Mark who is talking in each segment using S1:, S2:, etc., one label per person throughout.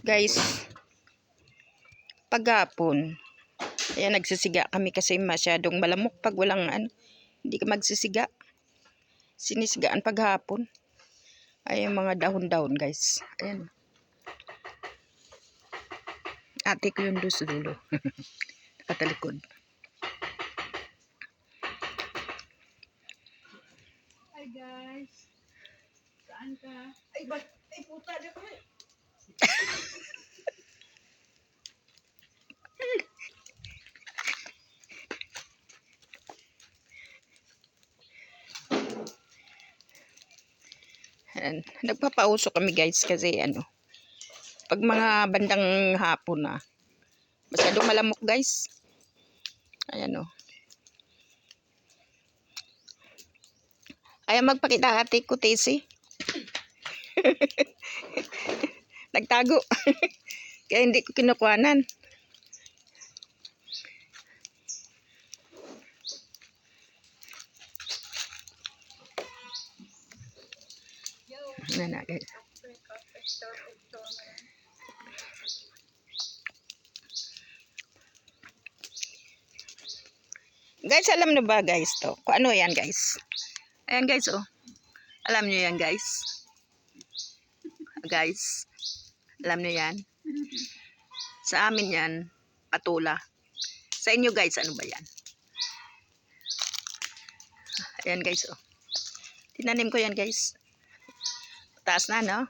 S1: Guys, paghapon, ayan, nagsisiga kami kasi masyadong malamok pag walang hindi ka magsisiga. Sinisigaan paghapon. Ayan mga dahon-dahon guys. Ayan. Ate ko yung doon sa dulo. Nakatalikod.
S2: Hi guys. Saan ka? Ay, puta na ko.
S1: Ayan. Nagpapauso kami guys kasi pag mga bandang hapon na, masyadong malamok guys. Ayan o. Ayaw magpakita ate ko, Tesi. Nagtago. Kaya hindi ko kinukuhanan. Na guys. Guys, alam nyo ba guys to? Kung ano yan guys? Ayan guys oh. Alam nyo yan guys? Guys, alam nyo yan? Sa amin yan, patula. Sa inyo guys, ano ba yan? Ayan guys oh. Tinanim ko yan guys. Taas na no?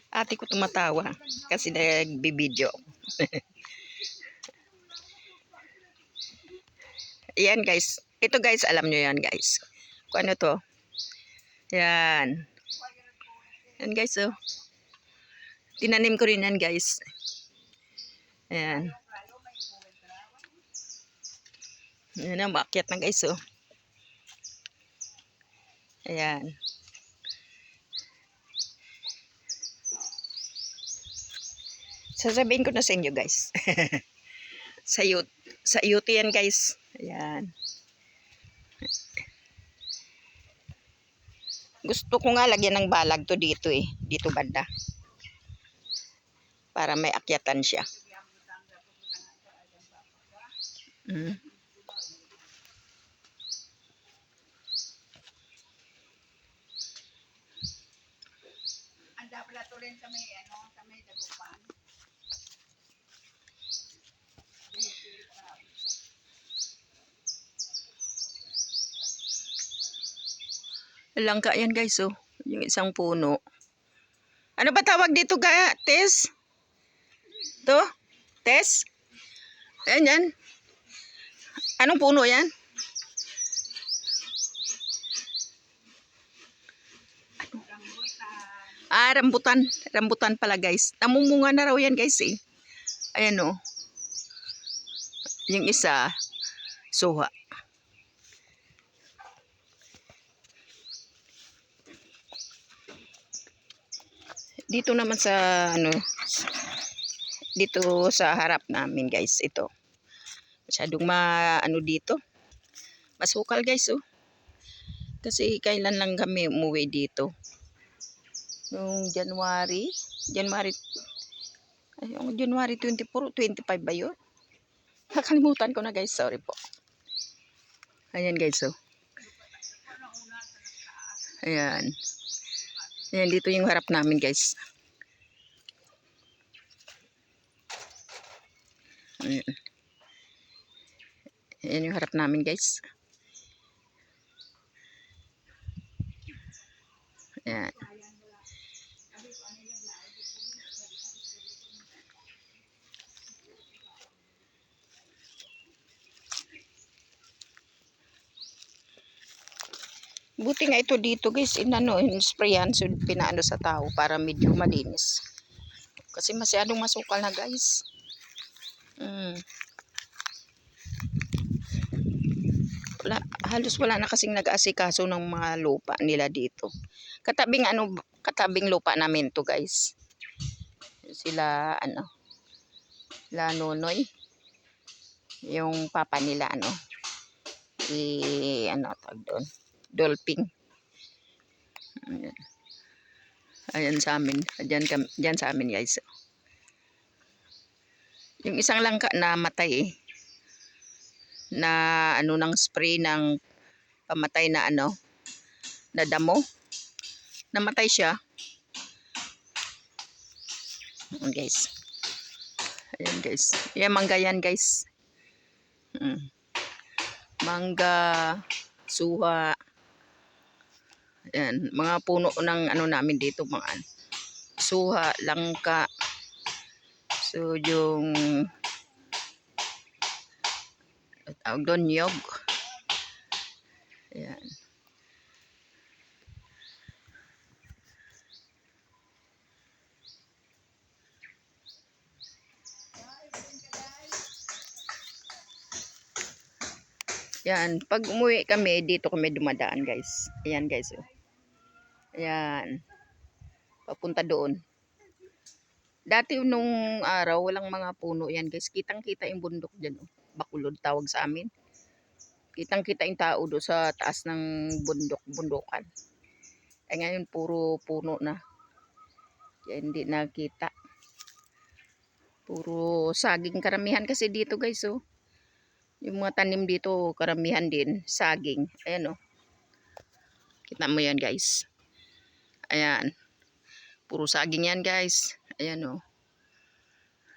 S1: Ate ko tumatawa kasi nagbibideo. Yan guys. Ito guys, alam nyo yan guys. Kung ano to. Yan. Yan guys oh. Tinanim ko rin yan guys. Ayan. Yan na, maakyat na guys oh. Ayan. Sasabihin ko na sa inyo guys. sa UT yan guys. Ayan. Gusto ko nga lagyan ng balag to dito eh. Dito banda. Para may akyatan siya.
S2: Anda pala to rin sa may dagupan.
S1: Langka yan guys oh. Yung isang puno. Ano ba tawag dito ga, Tess? To? Tess? Ayan yan. Anong puno yan? Rambutan. Rambutan pala guys. Namumunga na raw yan guys eh. Ayan oh. Yung isa, suha. Dito naman sa dito sa harap namin guys, ito. Masyadong dito. Masukal guys oh. Kasi kailan lang kami umuwi dito. Noong January yung January 24, 25 ba yun? Nakalimutan ko na guys, sorry po. Ayan guys oh. Ayan. Ayan, dito yung harap namin guys. Ayan. Ayan yung harap namin guys. Ayan. Buti nga ito dito guys, in-sprayan, so pinaano sa tao para medyo malinis. Kasi masyadong masukal na guys. Halos wala na kasing nag-aasikaso ng mga lupa nila dito. Katabing katabing lupa namin to guys. Sila ano, la Nonoy, yung papa nila ano, ano tawag doon, Dolphin. Ayan. Ayan sa amin, dyan sa amin guys. Yung isang langka na matay na ano ng spray ng pamatay na ano, na damo. Namatay siya. Ayan guys. Ayan guys. Yan mangga yan guys. Mangga, suha. Ayan, mga puno ng ano namin dito, mga suha, langka. So yung tawag doon, niyog. Ayan. Yan, pag umuwi kami, dito kami dumadaan guys. Ayan guys. Oh. Ayan. Papunta doon. Dati nung araw, walang mga puno yan guys. Kitang-kita yung bundok dyan. Oh. Bakulod tawag sa amin. Kitang-kita yung tao doon sa taas ng bundokan. Ay ngayon, puro puno na. Kaya hindi nakita. Puro saging karamihan kasi dito guys. Oh. Yung mga tanim dito, karamihan din, saging. Ayan o. Kita mo yan guys. Ayan. Puro saging yan guys. Ayan o.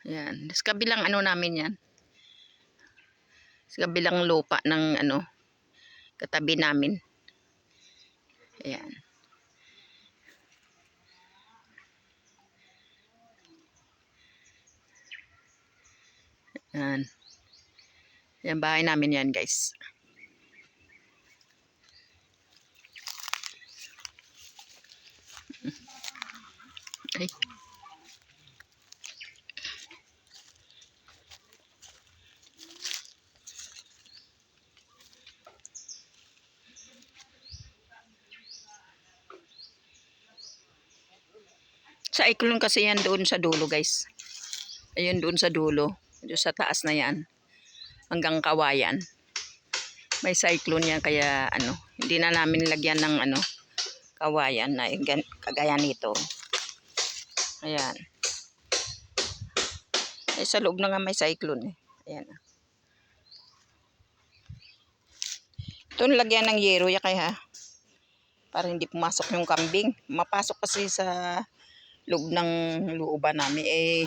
S1: Ayan. Sa kabilang ano namin yan. Sa kabilang lupa ng ano, katabi namin. Ayan. Ayan. Yan bahay namin yan guys. Ay. Sa iklong kasi yan doon sa dulo guys. Ayun doon sa dulo. Doon sa taas na yan. Hanggang Kawayan. May cyclone yan kaya ano, hindi na namin lagyan ng ano, kawayan na kagaya nito. Ayan. Eh, sa loob na nga may cyclone eh. Ayan. Ito lagyan ng yero ya kaya para hindi pumasok yung kambing. Mapasok kasi sa loob ng looban namin eh.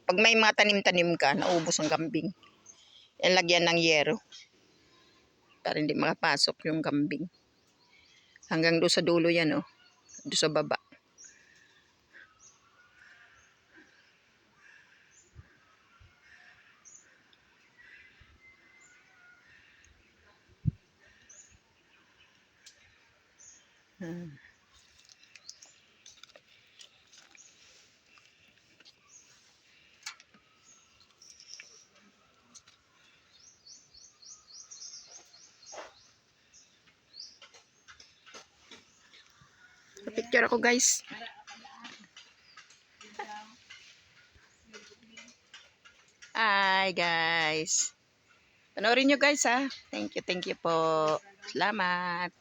S1: Pag may mga tanim-tanim ka, naubos ang kambing. Yan lagyan ng yero para hindi makapasok yung kambing. Hanggang doon sa dulo yan oh. Doon sa baba. Picture ako guys. Hi guys. Panoorin nyo guys ha. Thank you po. Salamat.